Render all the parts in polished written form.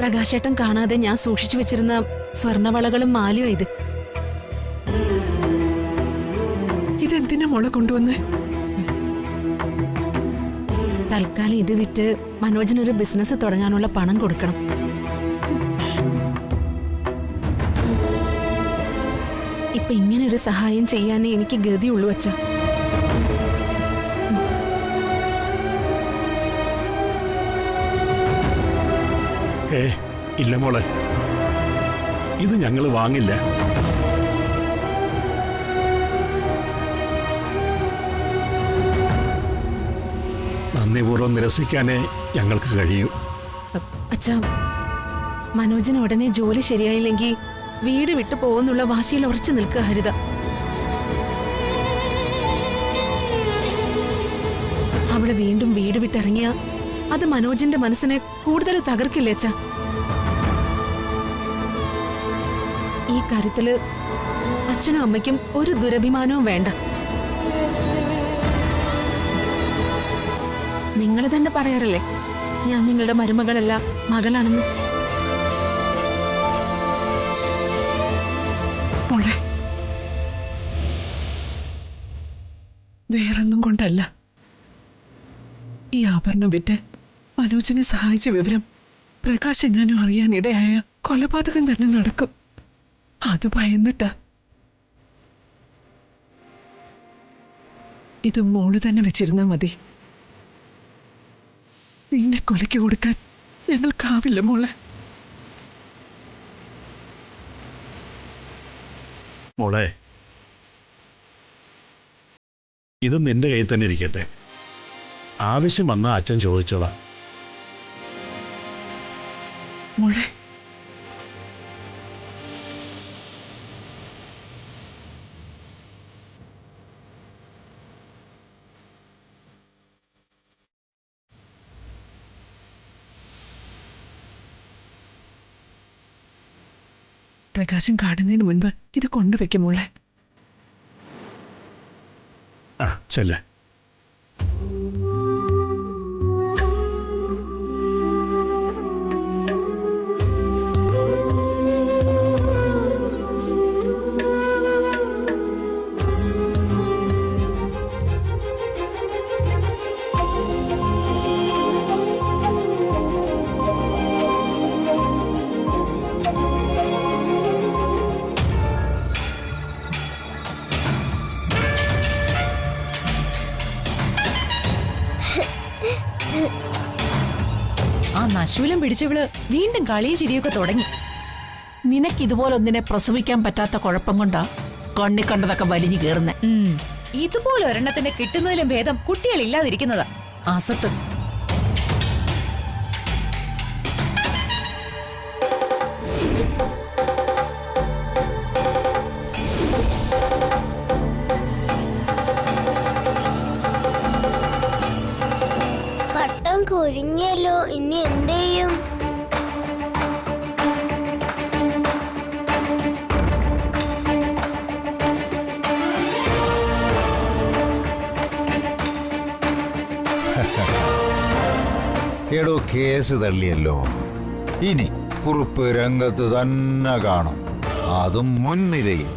പ്രകാശേട്ടൻ കാണാതെ ഞാൻ സൂക്ഷിച്ചു വെച്ചിരുന്ന സ്വർണവളകളും മാലയും ഇത്. ഇതെന്തിനാ മോളെ കൊണ്ടുവന്നേ? തൽക്കാലം ഇത് വിറ്റ് മനോജിനൊരു ബിസിനസ് തുടങ്ങാനുള്ള പണം കൊടുക്കണം. ഇപ്പൊ ഇങ്ങനെ ഒരു സഹായം ചെയ്യാനേ എനിക്ക് ഗതിയുള്ളൂ അച്ഛാ. ഇല്ല മോളെ, ഇത് ഞങ്ങള് വാങ്ങില്ല. നന്ദിപൂർവ്വം നിരസിക്കാനേ ഞങ്ങൾക്ക് കഴിയൂ. അച്ഛാ, മനോജിന് ഉടനെ ജോലി ശരിയായില്ലെങ്കിൽ വീട് വിട്ടു പോകുന്നുള്ള വാശിയിൽ ഉറച്ചു നിൽക്കുക ഹരിത. അവിടെ വീണ്ടും വീട് വിട്ടിറങ്ങിയ അത് മനോജിന്റെ മനസ്സിനെ കൂടുതൽ തകർക്കില്ലേ അച്ഛാ? ഈ കാര്യത്തില് അച്ഛനും അമ്മയ്ക്കും ഒരു ദുരഭിമാനവും വേണ്ട. നിങ്ങൾ തന്നെ പറയാറില്ലേ ഞാൻ നിങ്ങളുടെ മരുമകളല്ല മകളാണെന്ന്. മോളെ, വേറൊന്നും കൊണ്ടല്ല. ഈ ആഭരണം വിറ്റ് മനോജിനെ സഹായിച്ച വിവരം പ്രകാശ് എങ്ങാനും അറിയാനിടയായ കൊലപാതകം തന്നെ നടക്കും. അത് ഭയന്നിട്ടാ. ഇത് മോള് തന്നെ വെച്ചിരുന്നാ മതി. നിന്നെ കൊലയ്ക്ക് കൊടുക്കാൻ ഞങ്ങൾക്കാവില്ല മോളെ. മോളെ, ഇത് നിന്റെ കയ്യിൽ തന്നെ ഇരിക്കട്ടെ. ആവശ്യം വന്നാൽ അച്ഛൻ ചോദിച്ചോളാം. മോളെ, പ്രകാശം കാണുന്നതിന് മുൻപ് ഇത് കൊണ്ടുവയ്ക്കും മോളെ. ചെല്ലേ. ആ നശൂലം പിടിച്ചവള് വീണ്ടും കളിയും ചിരിയൊക്കെ തുടങ്ങി. നിനക്കിതുപോലൊന്നിനെ പ്രസവിക്കാൻ പറ്റാത്ത കുഴപ്പം കൊണ്ടാ കണ്ണി കണ്ടതൊക്കെ വലിഞ്ഞു കയറുന്നേ. ഇതുപോലെ ഒരെണ്ണത്തിന് കിട്ടുന്നതിലും ഭേദം കുട്ടികളില്ലാതിരിക്കുന്നതാ. അസത്ത്. പട്ടം കുരുങ്ങിയല്ലോ, ഇനി എന്ത് ചെയ്യും? എടോ, കേസ് തള്ളിയല്ലോ. ഇനി കുറുപ്പ് രംഗത്ത് തന്നെ കാണും, അതും മുൻനിരയിൽ.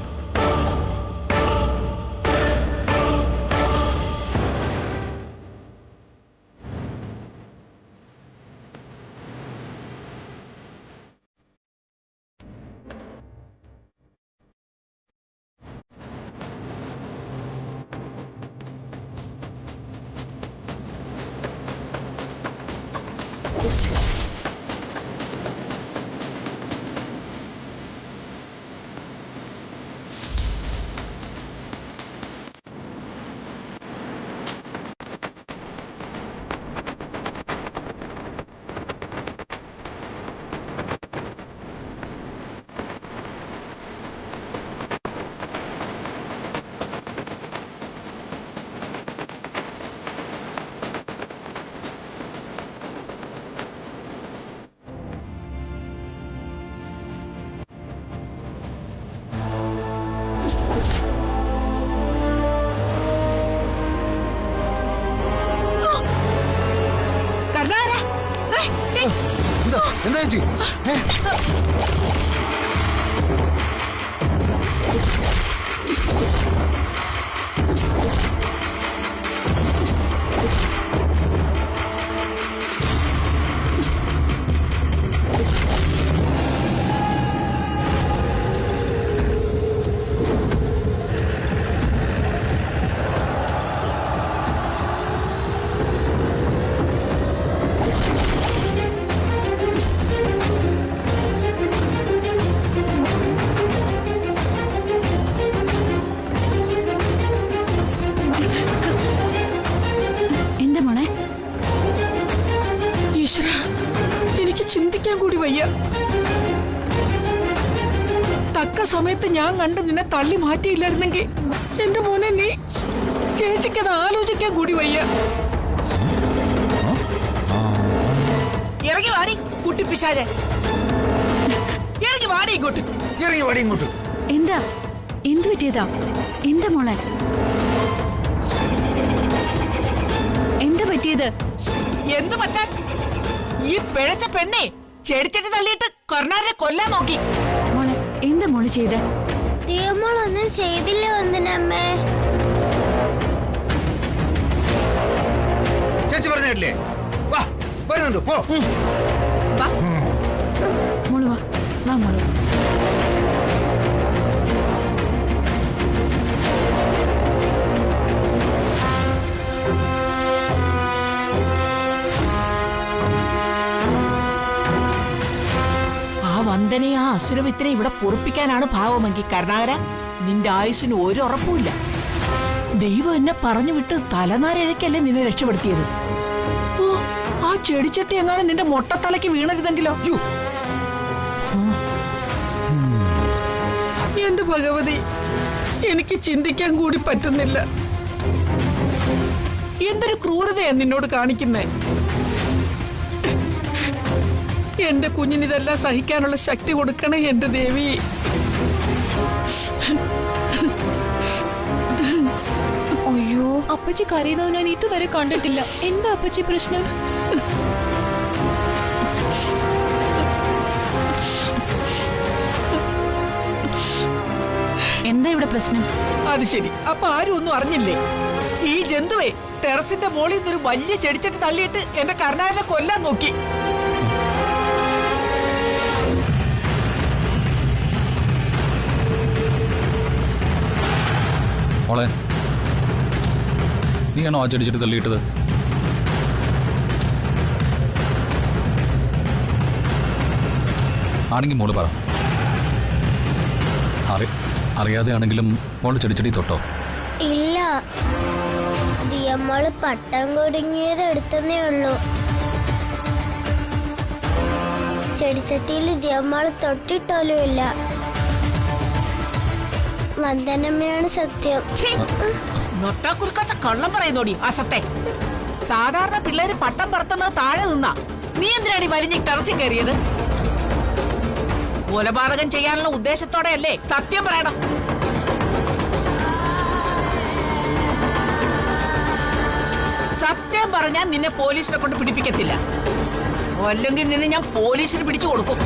ചേച്ചി എന്താ മോളെ? ഈശ്വര, എനിക്ക് ചിന്തിക്കാൻ കൂടി വയ്യ. തക്ക സമയത്ത് ഞാൻ കണ്ട് നിന്നെ തള്ളി മാറ്റിയില്ലായിരുന്നെങ്കിൽ എന്റെ മോനെ നീ ചേച്ചിക്കത് ആലോചിക്കാൻ കൂടി വയ്യ. ഇറങ്ങി വാടി കുട്ടിപ്പിശാചെ, ഇറങ്ങി വാടി ഇങ്ങോട്ട്. ഇറങ്ങി വാടി ഇങ്ങോട്ട്. എന്താ? എന്തു പറ്റിയതാ? എന്താ മോളെ? എന്താ പറ്റിയത്? എന്ത് പറ്റാൻ? ഈ പിഴച്ച പെണ്ണെ ചെടിച്ചട്ടി തള്ളിയിട്ട് കർണാരനെ കൊല്ലാൻ നോക്കി. മോളെ എന്താ മോള് ചെയ്തേ? ദിയമോളൊന്നും ചെയ്തില്ല വന്ദനമ്മേ. ചേച്ചി പറഞ്ഞിട്ടില്ലേ? വാ, വരുന്നുണ്ട്, പോ. മോള് വാ, വാ മോള്. വന്ദനയെ ആ അസുരവിത്തിനെ ഇവിടെ പൊറുപ്പിക്കാനാണ് ഭാവമെങ്കിൽ കരുണാകര, നിന്റെ ആയുസിന് ഒരു ഉറപ്പുമില്ല. ദൈവം എന്നെ പറഞ്ഞു വിട്ട് തലനാരിഴക്കല്ലേ നിന്നെ രക്ഷപ്പെടുത്തിയത്. ഓ, ആ ചെടിച്ചട്ടി എങ്ങാനും നിന്റെ മൊട്ടത്തലയ്ക്ക് വീണരുതെങ്കിലോ? എന്റെ ഭഗവതി, എനിക്ക് ചിന്തിക്കാൻ കൂടി പറ്റുന്നില്ല. എന്തൊരു ക്രൂരതയാ നിന്നോട് കാണിക്കുന്നേ. എന്റെ കുഞ്ഞിനിതെല്ലാം സഹിക്കാനുള്ള ശക്തി കൊടുക്കണേ എന്റെ ദേവി. അയ്യോ, അപ്പച്ചി കരയുന്നത് ഞാൻ ഇതുവരെ കണ്ടിട്ടില്ല. എന്താ അപ്പച്ചി പ്രശ്നം? എന്താ ഇവിടെ പ്രശ്നം? അത് ശരി, അപ്പൊ ആരും ഒന്നും അറിഞ്ഞില്ലേ? ഈ ജന്തുവേ ടെറസിന്റെ മോളിൽ നിന്നൊരു വലിയ ചെടിച്ചട്ടി തള്ളിയിട്ട് എന്റെ കർണാരനെ കൊല്ലാൻ നോക്കി. മോളെ, നീയാണോ ആ ചെടിച്ചിട്ട് തള്ളിയിട്ടത്? ആണെങ്കിൽ മോള് പറ. അറിയാതെ ആണെങ്കിലും മോള് ചെടിച്ചെടി തൊട്ടോ? ഇല്ല, ദിയമോള് പട്ടം കുടുങ്ങിയത് എടുത്തേ ഉള്ളൂ. ചെടിച്ചട്ടിയിൽ ദിയമോള് തൊട്ടിട്ടോലും ഇല്ല. വന്ദനമ്മയാണ് സത്യം. നൊട്ടാക്കുറുക്കാത്ത കള്ളം പറയുന്നോടി അസത്തെ. സാധാരണ പിള്ളേര് പട്ടം പറത്തുന്നത് താഴെ നിന്നാ. നീ എന്തിനാണ് വലിഞ്ഞ് ടെറസിൽ കയറിയത്? കൊലപാതകം ചെയ്യാനുള്ള ഉദ്ദേശത്തോടെയല്ലേ? സത്യം പറയണം. സത്യം പറഞ്ഞാൽ നിന്നെ പോലീസിനെ കൊണ്ട് പിടിപ്പിക്കത്തില്ല. അല്ലെങ്കിൽ നിന്നെ ഞാൻ പോലീസിന് പിടിച്ചു കൊടുക്കും.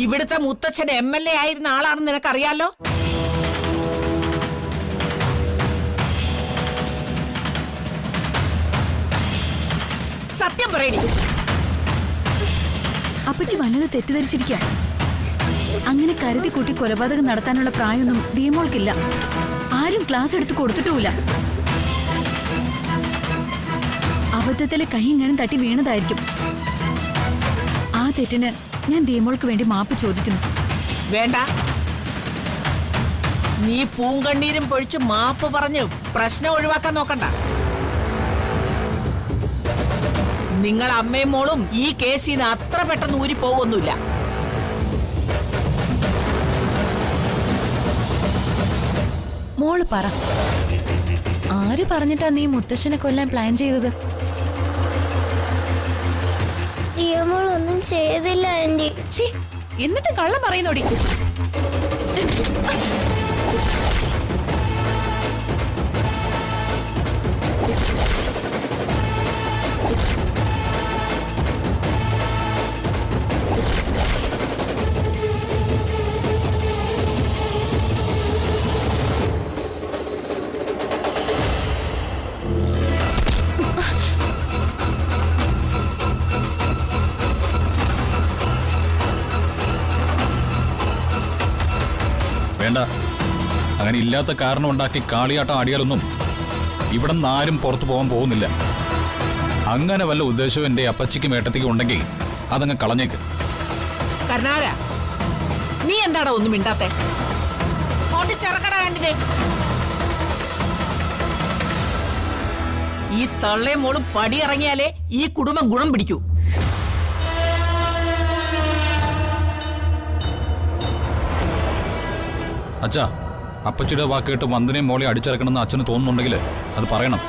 ഇവിടുത്തെ മുത്തച്ഛൻ MLA ആയിരുന്ന ആളാണെന്ന് നിനക്കറിയാലോ. സത്യം പറയടി. അപ്പച്ചി വല്ലത് തെറ്റിദ്ധരിച്ചിരിക്കാം. അങ്ങനെ കരുതി കൂട്ടി കൊലപാതകം നടത്താനുള്ള പ്രായമൊന്നും ദിയമോൾക്കില്ല. ആരും ക്ലാസ് എടുത്ത് കൊടുത്തിട്ടുമില്ല. അബദ്ധത്തിലെ കൈ ഇങ്ങനെ തട്ടി വീണതായിരിക്കും. ആ തെറ്റിന് ഞാൻ ദിയമോൾക്ക് വേണ്ടി മാപ്പ് ചോദിക്കുന്നു. വേണ്ട, നീ പൂങ്കണ്ണീരും പൊഴിച്ച് മാപ്പ് പറഞ്ഞ് പ്രശ്നം ഒഴിവാക്കാൻ നോക്കണ്ട. നിങ്ങൾ അമ്മയും മോളും ഈ കേസിൽ നിന്ന് അത്ര പെട്ടെന്ന് ഊരി പോകുന്നില്ല. മോള് പറ, ആര് പറഞ്ഞിട്ടാ നീ മുത്തശ്ശനെ കൊല്ലാൻ പ്ലാൻ ചെയ്തത്? ദിയമോളൊന്നും ചെയ്തില്ല ആന്റി. എന്നിട്ട് കള്ളം പറയുന്നോടി. വേണ്ട, അങ്ങനെ ഇല്ലാത്ത കാരണം ഉണ്ടാക്കി കാളിയാട്ടം ആടിയാലൊന്നും ഇവിടെ നിന്ന് ആരും പുറത്തു പോകാൻ പോകുന്നില്ല. അങ്ങനെ വല്ല ഉദ്ദേശവും എൻ്റെ അപ്പച്ചിക്കും ഏട്ടത്തിക്കും ഉണ്ടെങ്കിൽ അതങ്ങ് കളഞ്ഞേക്ക്. കരുണാകര, നീ എന്താടാ ഒന്നും മിണ്ടാത്തെ? ചെറുക്കട കണ്ടില്ലേ? ഈ തള്ളയും മോളും പടിയിറങ്ങിയാലേ ഈ കുടുംബം ഗുണം പിടിക്കൂ. അച്ഛാ, അപ്പച്ചിയുടെ വാക്ക് കേട്ട് വന്ദനയും മോളെ അടിച്ചിറക്കണമെന്ന് അച്ഛന് തോന്നുന്നുണ്ടെങ്കിൽ അത് പറയണം.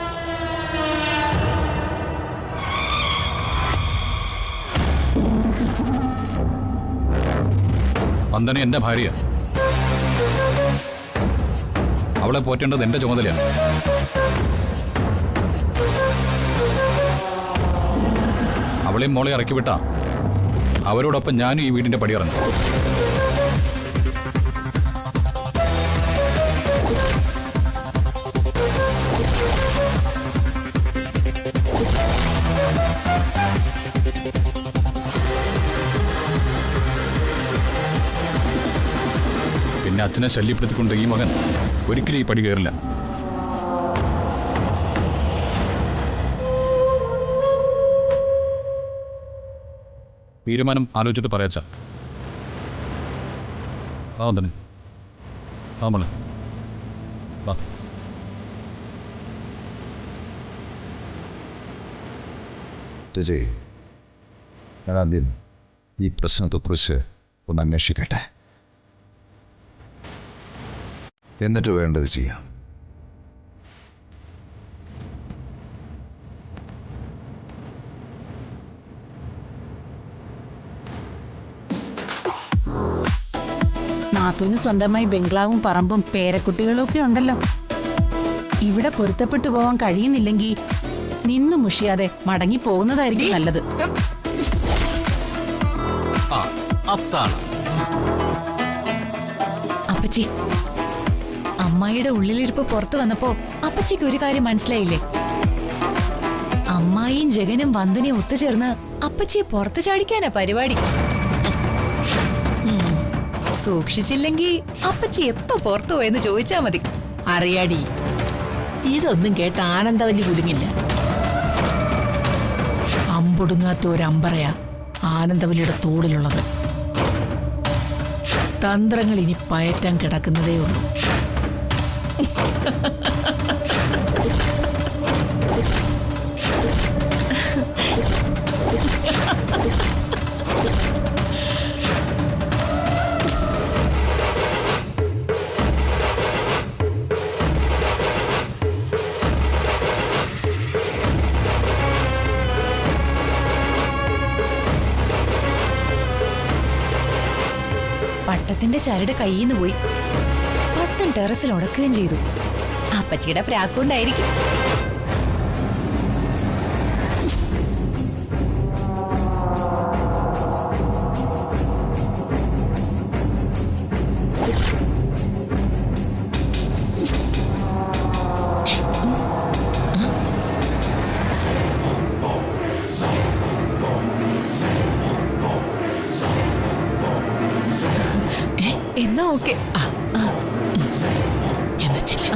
വന്ദന എൻ്റെ ഭാര്യ, അവളെ പോറ്റേണ്ടത് എൻ്റെ ചുമതലയാണ്. അവളെയും മോളെ ഇറക്കി വിട്ടാ അവരോടൊപ്പം ഞാനും ഈ വീടിൻ്റെ പടിയിറങ്ങും. പിന്നെ അച്ഛനെ ശല്യപ്പെടുത്തിക്കൊണ്ട് ഈ മകൻ ഒരിക്കലും ഈ പടി കയറില്ല. തീരുമാനം ആലോചിച്ചിട്ട് പറയാച്ച. ആ തന്നെ ആ മോളെ വാ. ചേച്ചി, ഞാൻ ആദ്യം ഈ പ്രശ്നത്തെക്കുറിച്ച് ഒന്ന് അന്വേഷിക്കട്ടെ, എന്നിട്ട് വേണ്ടത് ചെയ്യാം. നാത്തൂന് സ്വന്തമായി ബംഗ്ലാവും പറമ്പും പേരക്കുട്ടികളും ഒക്കെ ഉണ്ടല്ലോ. ഇവിടെ പൊരുത്തപ്പെട്ടു പോവാൻ കഴിയുന്നില്ലെങ്കിൽ നിന്നു മുഷിയാതെ മടങ്ങി പോകുന്നതായിരിക്കും നല്ലത്. അപ്പച്ചി, അമ്മായിയുടെ ഉള്ളിലിരിപ്പ് പുറത്തു വന്നപ്പോ അപ്പച്ചിക്ക് ഒരു കാര്യം മനസ്സിലായില്ലേ? അമ്മായിയും ജഗനും വന്ദനയും ഒത്തുചേർന്ന് അപ്പച്ചിയെ പുറത്തു ചാടിക്കാനാ പരിപാടി. സൂക്ഷിച്ചില്ലെങ്കിൽ അപ്പച്ചി എപ്പോ പുറത്തു പോയെന്ന് ചോദിച്ചാ മതി. അറിയാടി, ഇതൊന്നും കേട്ട് ആനന്ദവല്ലി കുലുങ്ങില്ല. അമ്പൊടുങ്ങാത്ത ഒരമ്പറയാ ആനന്ദവല്ലിയുടെ തോളിലുള്ളത്. തന്ത്രങ്ങൾ ഇനി പയറ്റാൻ കിടക്കുന്നതേ ഉള്ളൂ. പട്ടത്തിന്റെ ചരട് കയ്യിന്ന് പോയി. പട്ടം ടെറസിൽ ഉടക്കുകയും ചെയ്തു. അപ്പച്ചിയുടെ പ്രാക്കുണ്ടായിരിക്കും. എന്നാ ഓക്കെ. എന്നാ ചെല്ല്.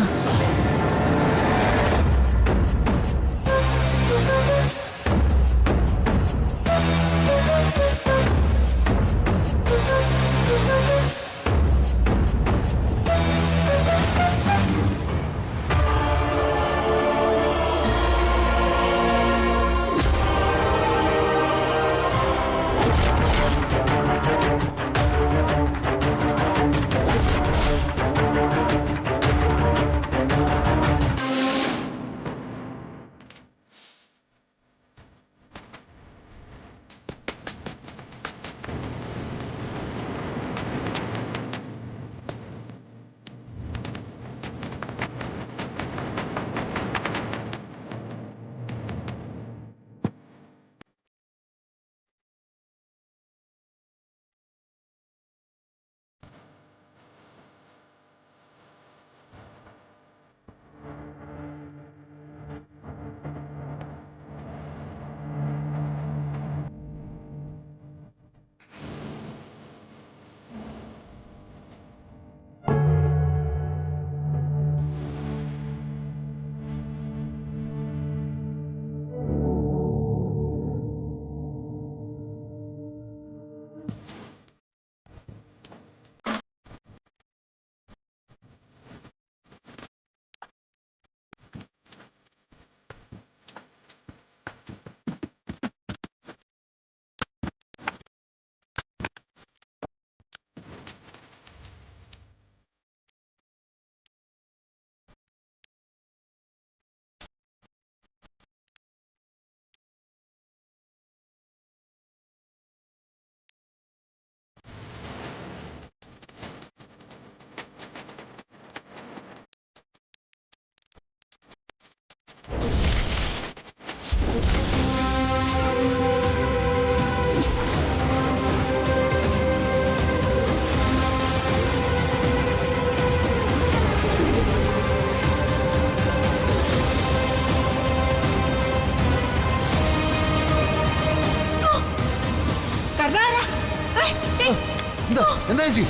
എന്താ എന്താ ചേച്ചി?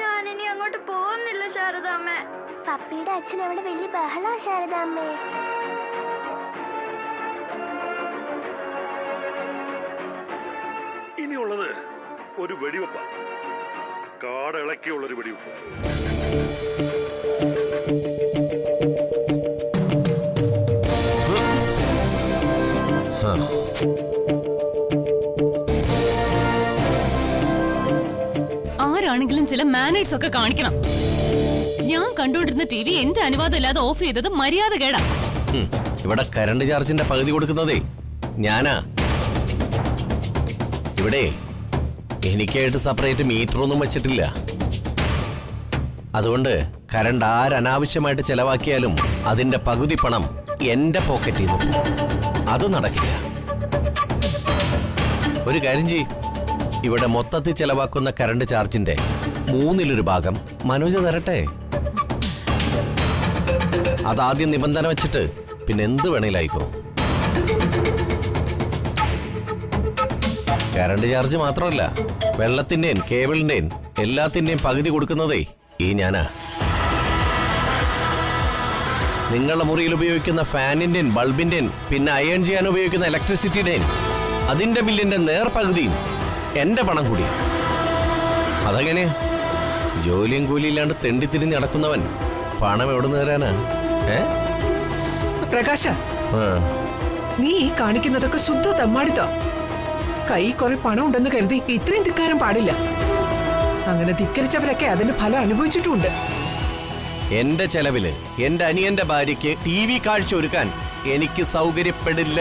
ഞാനിനി അങ്ങോട്ട് പോകുന്നില്ല ശാരദാമ്മേ. പപ്പിയുടെ അച്ഛൻ അവിടെ വലിയ ബഹളാ ശാരദാമ്മേ. ഇനിയുള്ളത് ഒരു വെടിവെപ്പ, കാടിളക്കിയുള്ളൊരു വെടിവെപ്പ്. ആരാണെങ്കിലും ചില മാനേഴ്സ് ഒക്കെ കാണിക്കണം. ഞാൻ കണ്ടുകൊണ്ടിരുന്ന ടി വി എന്റെ അനുവാദം ഇല്ലാതെ ഓഫ് ചെയ്തത് മര്യാദ കേടാ. ഇവിടെ കറണ്ട് ചാർജിന്റെ പകുതി കൊടുക്കുന്നതേ ഞാനാ. ഇവിടെ എനിക്കായിട്ട് സെപ്പറേറ്റ് മീറ്റർ ഒന്നും വെച്ചിട്ടില്ല. അതുകൊണ്ട് കറണ്ട് ആരനാവശ്യമായിട്ട് ചെലവാക്കിയാലും അതിന്റെ പകുതി പണം എന്റെ പോക്കറ്റിൽ നിന്ന് അത് നടക്കില്ല. ഒരു കാര്യം ചെയ്യ്, ഇവിടെ മൊത്തത്തിൽ ചെലവാക്കുന്ന കറണ്ട് ചാർജിന്റെ 1/3 ഭാഗം മനോജ് തരട്ടെ. അതാദ്യം നിബന്ധന വെച്ചിട്ട് പിന്നെ എന്ത് വേണേലായിക്കോ. കറണ്ട് ചാർജ് മാത്രമല്ല, വെള്ളത്തിന്റെയും കേബിളിന്റെയും എല്ലാത്തിന്റെയും പകുതി കൊടുക്കുന്നതേ ഈ ഞാനാ. നിങ്ങളുടെ മുറിയിൽ ഉപയോഗിക്കുന്ന ഫാനിന്റെയും ബൾബിന്റെയും പിന്നെ അയൺ ചെയ്യാൻ ഉപയോഗിക്കുന്ന ഇലക്ട്രിസിറ്റിയുടെയും അതിന്റെ ബില്ലിന്റെ നേർപകുതിയും എന്റെ പണം കൂടിയാ. അതങ്ങനെ ജോലിയും കൂലിയില്ലാണ്ട് തെണ്ടിത്തിരിഞ്ഞ് നടക്കുന്നവൻ പണം എവിടെ നിന്ന് തരാനാ? പ്രകാശ, നീ ഈ കാണിക്കുന്നതൊക്കെ ശുദ്ധ തെമ്മാടിത്ത. കൈ കുറെ പണം ഉണ്ടെന്ന് കരുതി ഇത്രയും ധിക്കാരം പാടില്ല. അങ്ങനെ ധിക്കരിച്ചവരൊക്കെ അതിന്റെ ഫലം അനുഭവിച്ചിട്ടുമുണ്ട്. എന്റെ ചെലവില് എന്റെ അനിയന്റെ ഭാര്യയ്ക്ക് TV കാഴ്ച ഒരുക്കാൻ എനിക്ക് സൗകര്യപ്പെടില്ല.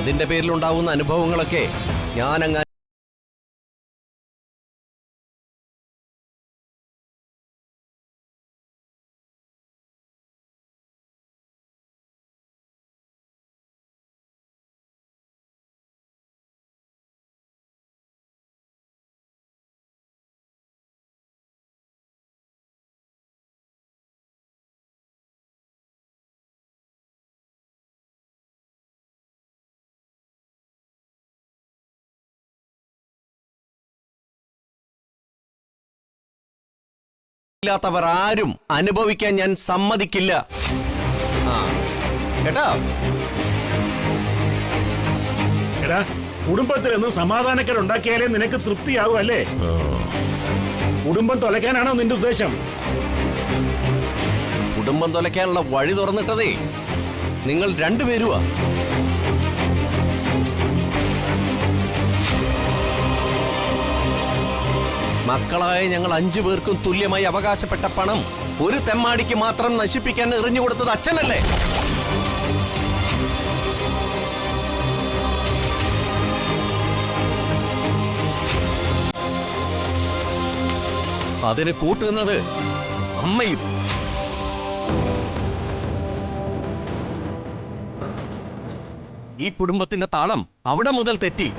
അതിന്റെ പേരിലുണ്ടാവുന്ന അനുഭവങ്ങളൊക്കെ ഞാനങ്ങ് ാത്തവർ ആരും അനുഭവിക്കാൻ ഞാൻ സമ്മതിക്കില്ല. കേട്ടോ? എടാ, കുടുംബത്തിൽ നിന്ന് സമാധാനക്കേട് ഉണ്ടാക്കിയാലേ നിനക്ക് തൃപ്തിയാവും അല്ലേ? കുടുംബം തൊലയ്ക്കാനാണോ നിന്റെ ഉദ്ദേശം? കുടുംബം തൊലയ്ക്കാനുള്ള വഴി തുറന്നിട്ടതേ നിങ്ങൾ രണ്ടുപേരുവാ. മക്കളായ ഞങ്ങൾ 5 പേർക്കും തുല്യമായി അവകാശപ്പെട്ട പണം ഒരു തെമ്മാടിക്ക് മാത്രം നശിപ്പിക്കാൻ എറിഞ്ഞുകൊടുത്തത് അച്ഛനല്ലേ? അതിന് കൂട്ടുന്നത് അമ്മയും. ഈ കുടുംബത്തിന്റെ താളം അവിടെ മുതൽ തെറ്റി.